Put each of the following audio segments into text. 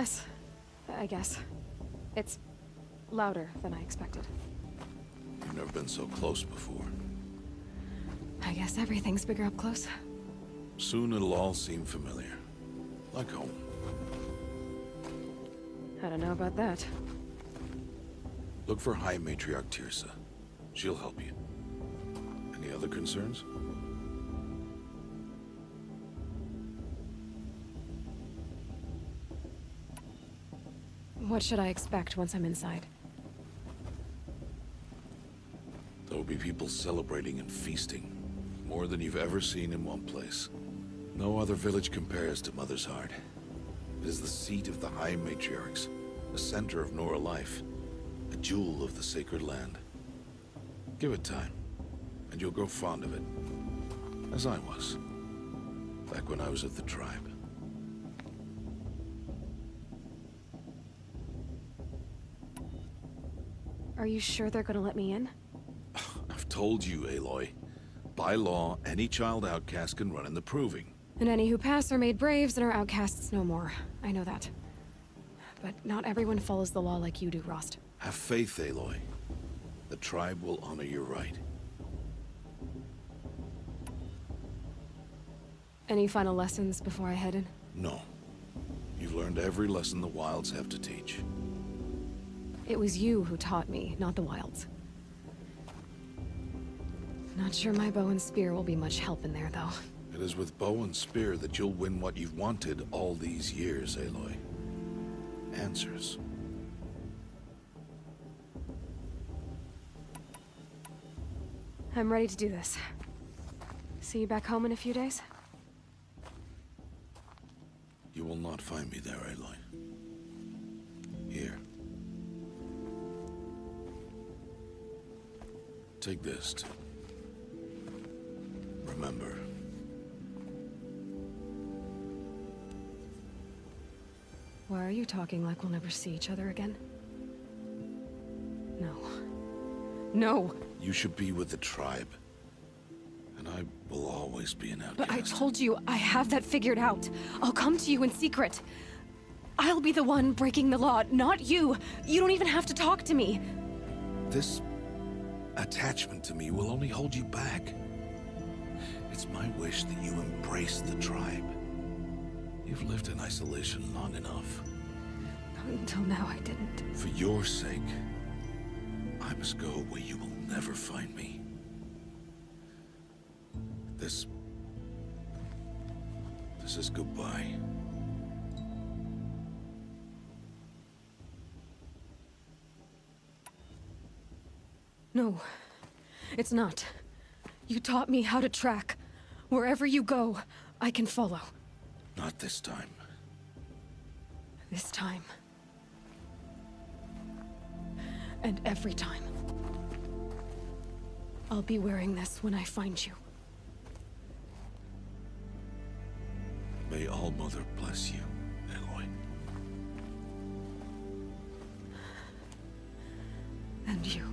Yes, I guess. It's louder than I expected. You've never been so close before. I guess everything's bigger up close. Soon it'll all seem familiar. Like home. I don't know about that. Look for High Matriarch Tirsa. She'll help you. Any other concerns? What should I expect once I'm inside? There'll be people celebrating and feasting. More than you've ever seen in one place. No other village compares to Mother's Heart. It is the seat of the High Matriarchs, the center of Nora life, a jewel of the sacred land. Give it time, and you'll grow fond of it. As I was, back when I was at the tribe. Are you sure they're gonna let me in? I've told you, Aloy. By law, any child outcast can run in the Proving. And any who pass are made braves and are outcasts no more. I know that. But not everyone follows the law like you do, Rost. Have faith, Aloy. The tribe will honor your right. Any final lessons before I head in? No. You've learned every lesson the Wilds have to teach. It was you who taught me, not the Wilds. Not sure my bow and spear will be much help in there, though. It is with bow and spear that you'll win what you've wanted all these years, Aloy. Answers. I'm ready to do this. See you back home in a few days? You will not find me there, Aloy. Here. Take this to remember. Why are you talking like we'll never see each other again? No. No! You should be with the tribe. And I will always be an outcast. But I told you, I have that figured out. I'll come to you in secret. I'll be the one breaking the law, not you. You don't even have to talk to me. This attachment to me will only hold you back. It's my wish that you embrace the tribe. You've lived in isolation long enough. Until now, I didn't. For your sake, I must go where you will never find me. This is goodbye. No, it's not. You taught me how to track. Wherever you go, I can follow. Not this time. This time. And every time. I'll be wearing this when I find you. May All-Mother bless you, Aloy. And you.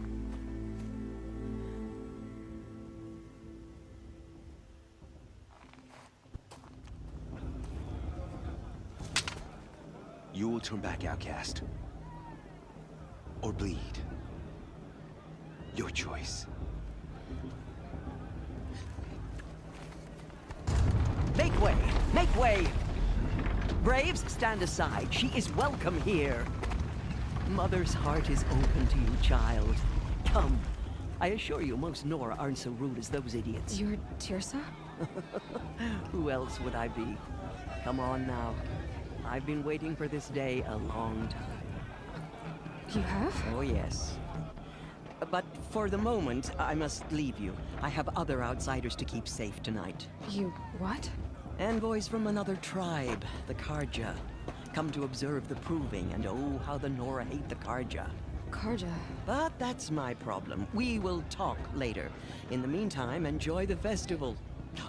You will turn back, outcast. Or bleed. Your choice. Make way! Make way! Braves, stand aside. She is welcome here. Mother's heart is open to you, child. Come. I assure you, most Nora aren't so rude as those idiots. You're Tirsa? Who else would I be? Come on now. I've been waiting for this day a long time. You have? Oh, yes. But for the moment, I must leave you. I have other outsiders to keep safe tonight. You what? Envoys from another tribe, the Karja. Come to observe the Proving, and oh, how the Nora hate the Karja. Karja. But that's my problem. We will talk later. In the meantime, enjoy the festival.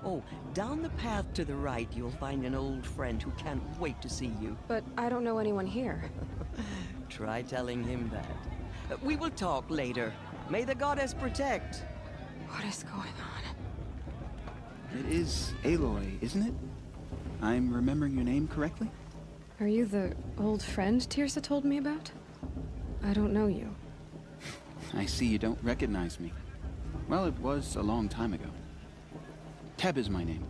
Oh, down the path to the right, you'll find an old friend who can't wait to see you. But I don't know anyone here. Try telling him that. We will talk later. May the goddess protect. What is going on? It is Aloy, isn't it? I'm remembering your name correctly? Are you the old friend Tirsa told me about? I don't know you. I see you don't recognize me. Well, it was a long time ago. Teb is my name.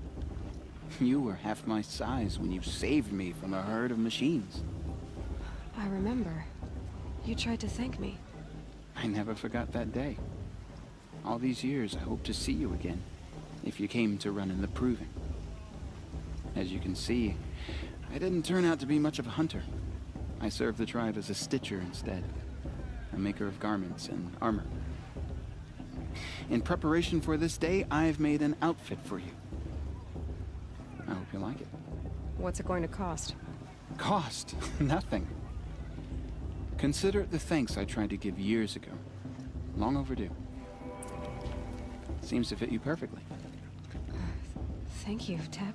You were half my size when you saved me from a herd of machines. I remember. You tried to thank me. I never forgot that day. All these years, I hope to see you again, if you came to run in the Proving. As you can see, I didn't turn out to be much of a hunter. I served the tribe as a stitcher instead, a maker of garments and armor. In preparation for this day, I've made an outfit for you. I hope you like it. What's it going to cost? Cost? Nothing. Consider it the thanks I tried to give years ago. Long overdue. Seems to fit you perfectly. Thank you, Teb.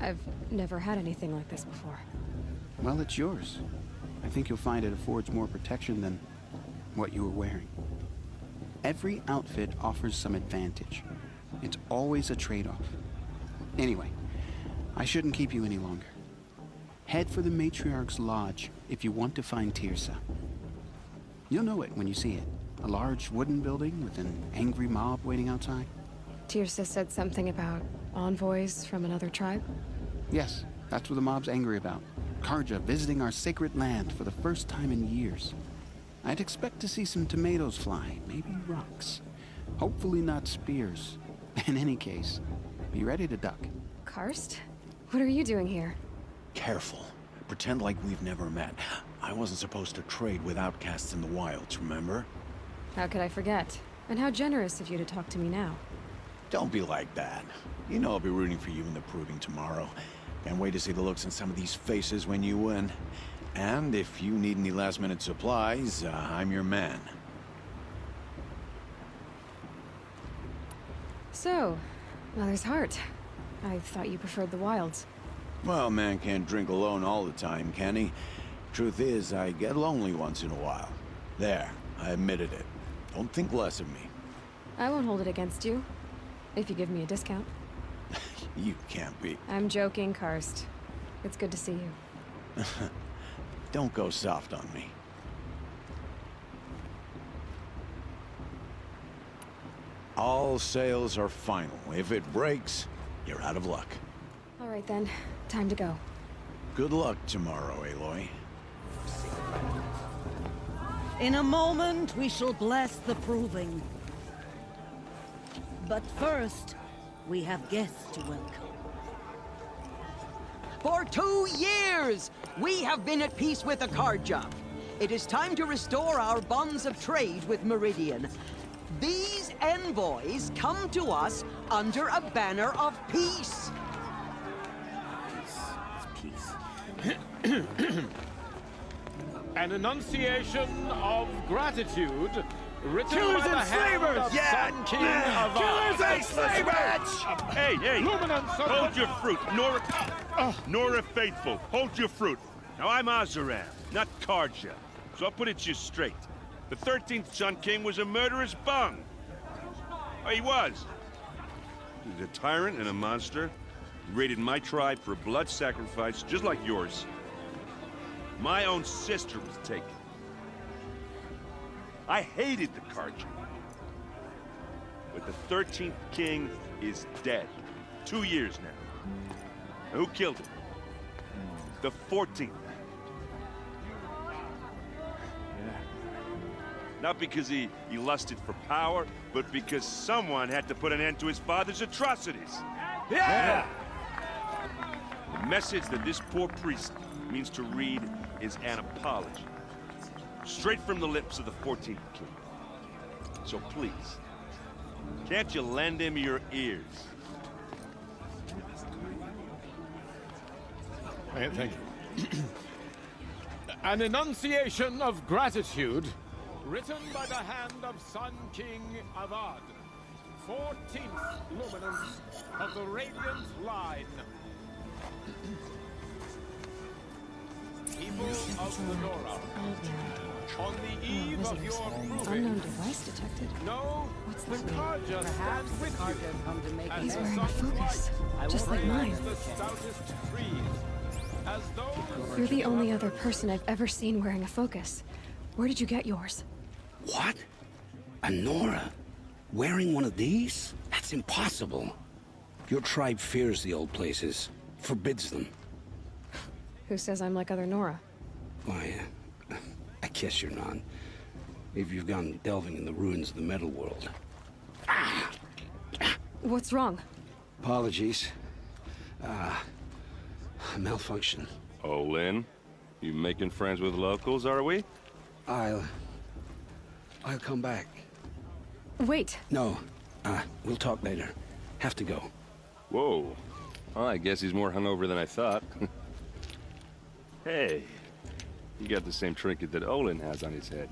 I've never had anything like this before. Well, it's yours. I think you'll find it affords more protection than what you were wearing. Every outfit offers some advantage. It's always a trade-off. Anyway, I shouldn't keep you any longer. Head for the Matriarch's Lodge if you want to find Tirsa. You'll know it when you see it. A large wooden building with an angry mob waiting outside. Tirsa said something about envoys from another tribe? Yes, that's what the mob's angry about. Karja visiting our sacred land for the first time in years. I'd expect to see some tomatoes fly, maybe rocks. Hopefully not spears. In any case, be ready to duck. Karst? What are you doing here? Careful. Pretend like we've never met. I wasn't supposed to trade with outcasts in the wilds, remember? How could I forget? And how generous of you to talk to me now. Don't be like that. You know I'll be rooting for you in the Proving tomorrow. Can't wait to see the looks on some of these faces when you win. And if you need any last-minute supplies, I'm your man. So, Mother's Heart. I thought you preferred the wilds. Well, man can't drink alone all the time, can he? Truth is, I get lonely once in a while. There, I admitted it. Don't think less of me. I won't hold it against you. If you give me a discount. You can't be. I'm joking, Karst. It's good to see you. Don't go soft on me. All sales are final. If it breaks, you're out of luck. All right then, time to go. Good luck tomorrow, Aloy. In a moment, we shall bless the Proving. But first, we have guests to welcome. For 2 years, we have been at peace with the Karja. It is time to restore our bonds of trade with Meridian. These envoys come to us under a banner of peace. An enunciation of gratitude written Killers by the and hand slavers! of Yeah! Sun King of Killers and slavers! Hey, hey! Luminance of Hold the- your fruit, Nora Faithful. Hold your fruit. Now I'm Azaram, not Karja, so I'll put it to you straight. The 13th Sun King was a murderous bung. Oh, he was. He was a tyrant and a monster. He raided my tribe for a blood sacrifice, just like yours. My own sister was taken. I hated the Karja. But the 13th king is dead. 2 years now. Who killed him? The 14th. Not because he lusted for power, but because someone had to put an end to his father's atrocities. Yeah! The message that this poor priest means to read is an apology. Straight from the lips of the 14th king. So please, can't you lend him your ears? Thank you. An enunciation of gratitude written by the hand of Sun King Avad, 14th luminance of the Radiant Line. People of the Nora, on the eve of your Unknown proving, device detected. know What's the this mean? Karja stands with you. As He's the wearing a sun's focus, light just like rays mine. the stoutest trees, as those... You're the only other person I've ever seen wearing a focus. Where did you get yours? What? A Nora? Wearing one of these? That's impossible. Your tribe fears the old places, forbids them. Who says I'm like other Nora? Why, I guess you're not. If you've gone delving in the ruins of the metal world. What's wrong? Apologies. A malfunction. Oh, Lynn? You making friends with locals, are we? I'll come back. Wait. No, we'll talk later. Have to go. Whoa. Well, I guess he's more hungover than I thought. Hey, you got the same trinket that Olin has on his head.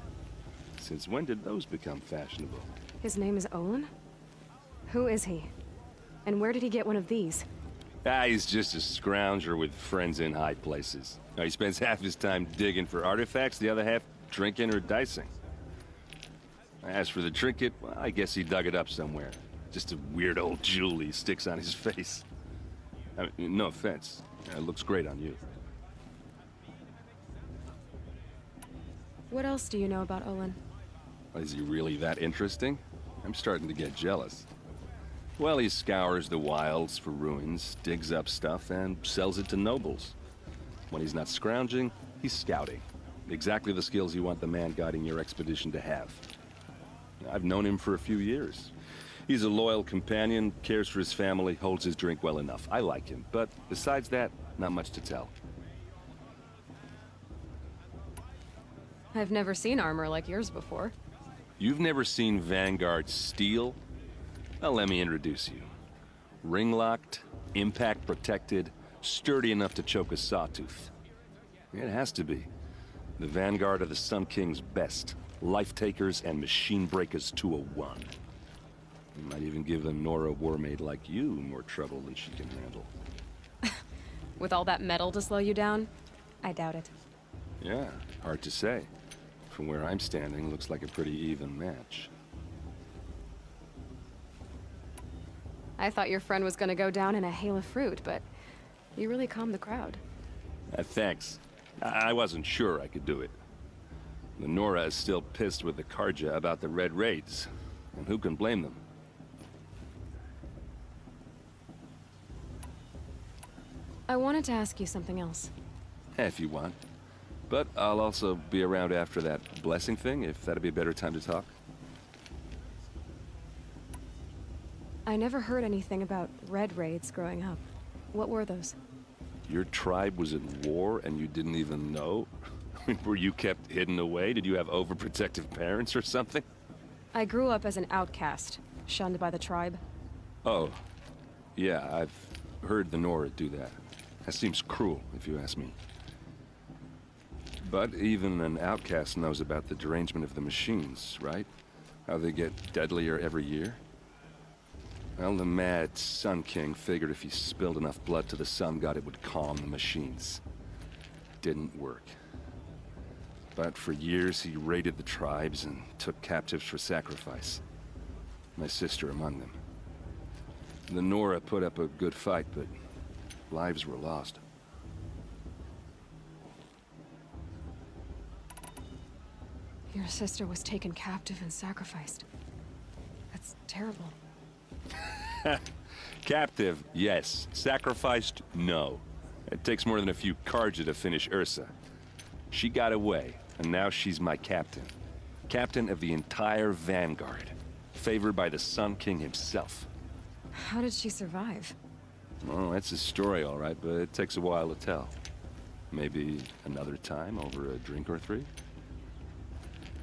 Since when did those become fashionable? His name is Olin? Who is he? And where did he get one of these? He's just a scrounger with friends in high places. Now, he spends half his time digging for artifacts, the other half drinking or dicing. As for the trinket, well, I guess he dug it up somewhere. Just a weird old jewel he sticks on his face. I mean, no offense. It looks great on you. What else do you know about Olin? Is he really that interesting? I'm starting to get jealous. Well, he scours the wilds for ruins, digs up stuff, and sells it to nobles. When he's not scrounging, he's scouting. Exactly the skills you want the man guiding your expedition to have. I've known him for a few years. He's a loyal companion, cares for his family, holds his drink well enough. I like him, but besides that, not much to tell. I've never seen armor like yours before. You've never seen Vanguard steel? Well, let me introduce you. Ring-locked, impact-protected, sturdy enough to choke a sawtooth. It has to be. The Vanguard of the Sun King's best. Life-takers and machine-breakers to a one. You might even give a Nora warmaid like you more trouble than she can handle. With all that metal to slow you down? I doubt it. Yeah, hard to say. From where I'm standing, looks like a pretty even match. I thought your friend was gonna go down in a hail of fruit, but you really calmed the crowd. Thanks. I wasn't sure I could do it. The Nora is still pissed with the Karja about the Red Raids, and who can blame them? I wanted to ask you something else. If you want. But I'll also be around after that blessing thing, if that'd be a better time to talk. I never heard anything about Red Raids growing up. What were those? Your tribe was at war and you didn't even know? Were you kept hidden away? Did you have overprotective parents or something? I grew up as an outcast, shunned by the tribe. Oh. Yeah, I've heard the Nora do that. That seems cruel, if you ask me. But even an outcast knows about the derangement of the machines, right? How they get deadlier every year? Well, the mad Sun King figured if he spilled enough blood to the Sun God, it would calm the machines. Didn't work. But for years, he raided the tribes and took captives for sacrifice. My sister among them. The Nora put up a good fight, but lives were lost. Your sister was taken captive and sacrificed. That's terrible. Captive, yes. Sacrificed, no. It takes more than a few Karja to finish Ursa. She got away, and now she's my captain. Captain of the entire Vanguard. Favored by the Sun King himself. How did she survive? Well, that's a story, all right, but it takes a while to tell. Maybe another time over a drink or three?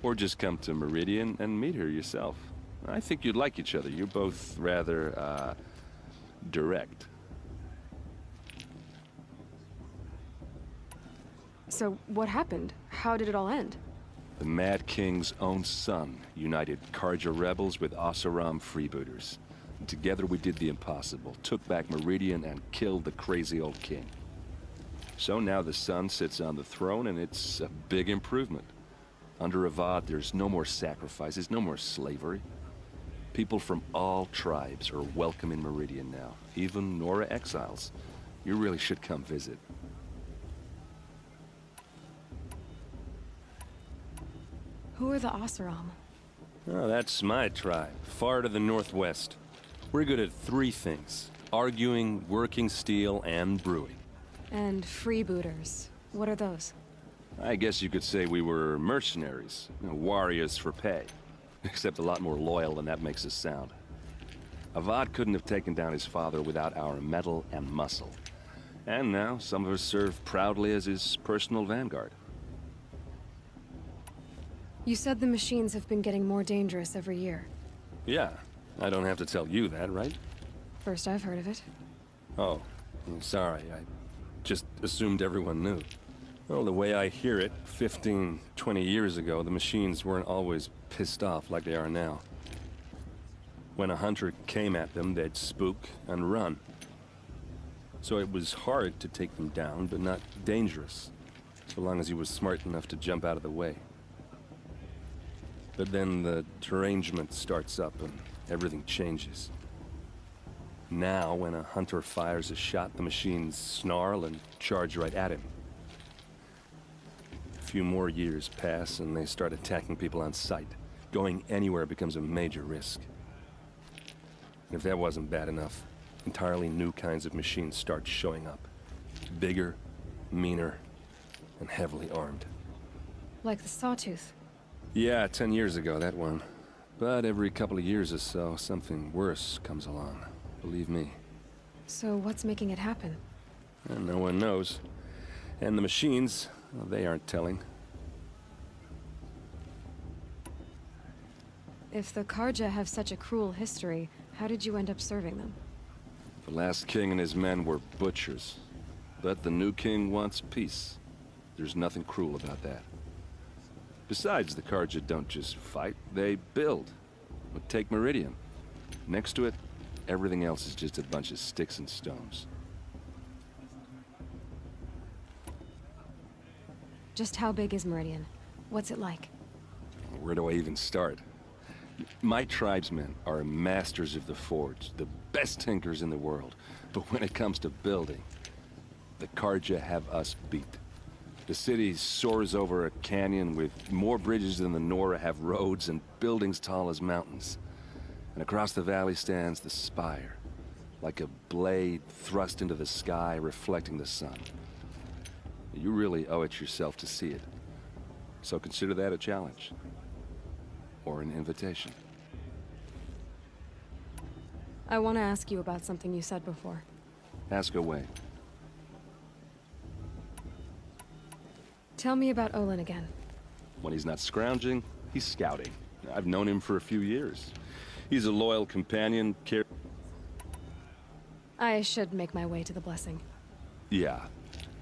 Or just come to Meridian and meet her yourself. I think you'd like each other. You're both rather, direct. So, what happened? How did it all end? The Mad King's own son united Karja rebels with Oseram freebooters. And together we did the impossible, took back Meridian and killed the crazy old king. So now the son sits on the throne and it's a big improvement. Under Avad, there's no more sacrifices, no more slavery. People from all tribes are welcome in Meridian now, even Nora exiles. You really should come visit. Who are the Oseram? Oh, that's my tribe, far to the northwest. We're good at three things: arguing, working steel, and brewing. And freebooters. What are those? I guess you could say we were mercenaries, warriors for pay. Except a lot more loyal than that makes us sound. Avad couldn't have taken down his father without our metal and muscle. And now, some of us serve proudly as his personal vanguard. You said the machines have been getting more dangerous every year. Yeah, I don't have to tell you that, right? First I've heard of it. Oh, I'm sorry, I just assumed everyone knew. Well, the way I hear it, 15, 20 years ago, the machines weren't always pissed off like they are now. When a hunter came at them, they'd spook and run. So it was hard to take them down, but not dangerous, so long as he was smart enough to jump out of the way. But then the derangement starts up and everything changes. Now, when a hunter fires a shot, the machines snarl and charge right at him. A few more years pass and they start attacking people on sight. Going anywhere becomes a major risk. And if that wasn't bad enough, entirely new kinds of machines start showing up. Bigger, meaner, and heavily armed. Like the Sawtooth. Yeah, 10 years ago, that one. But every couple of years or so, something worse comes along. Believe me. So what's making it happen? And no one knows. And the machines, well, they aren't telling. If the Karja have such a cruel history, how did you end up serving them? The last king and his men were butchers. But the new king wants peace. There's nothing cruel about that. Besides, the Karja don't just fight, they build. But take Meridian. Next to it, everything else is just a bunch of sticks and stones. Just how big is Meridian? What's it like? Where do I even start? My tribesmen are masters of the forge, the best tinkers in the world. But when it comes to building, the Karja have us beat. The city soars over a canyon with more bridges than the Nora have roads and buildings tall as mountains. And across the valley stands the spire, like a blade thrust into the sky reflecting the sun. You really owe it yourself to see it. So consider that a challenge. Or an invitation. I want to ask you about something you said before. Ask away. Tell me about Olin again. When he's not scrounging, he's scouting. I've known him for a few years. He's a loyal companion, I should make my way to the blessing. Yeah.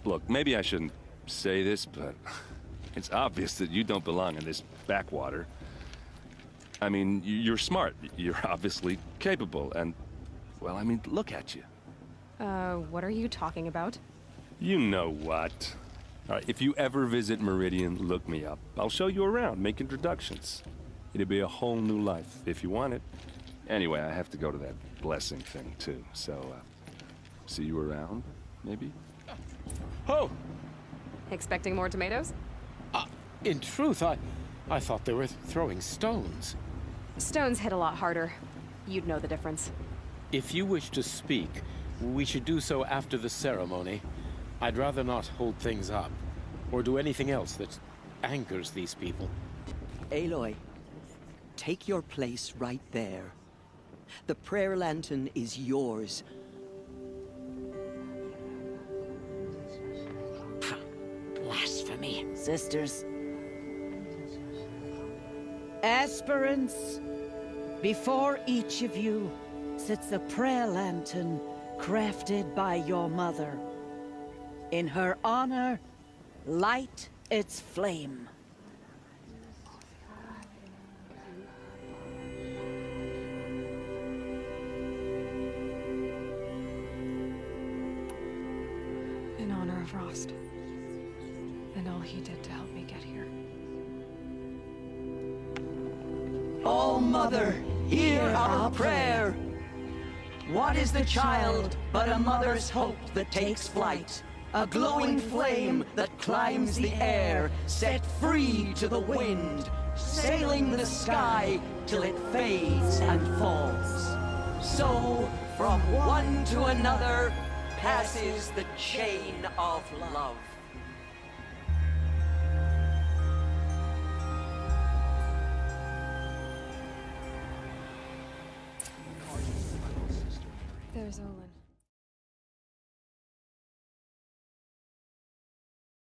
Look, maybe I shouldn't say this, but it's obvious that you don't belong in this backwater. I mean, you're smart. You're obviously capable, and, well, I mean, look at you. What are you talking about? You know what. All right, if you ever visit Meridian, look me up. I'll show you around, make introductions. It'll be a whole new life, if you want it. Anyway, I have to go to that blessing thing, too, so, see you around, maybe? Oh! Expecting more tomatoes? In truth, I thought they were throwing stones. Stones hit a lot harder. You'd know the difference. If you wish to speak, we should do so after the ceremony. I'd rather not hold things up, or do anything else that angers these people. Aloy, take your place right there. The prayer lantern is yours. Blasphemy, sisters. Aspirants, before each of you sits a prayer lantern crafted by your mother. In her honor, light its flame. In honor of Rost. And all he did to help me get here. Oh, Mother, hear our prayer. What is the child but a mother's hope that takes flight? A glowing flame that climbs the air, set free to the wind, sailing the sky till it fades and falls. So, from one to another, passes the chain of love. There's Olin.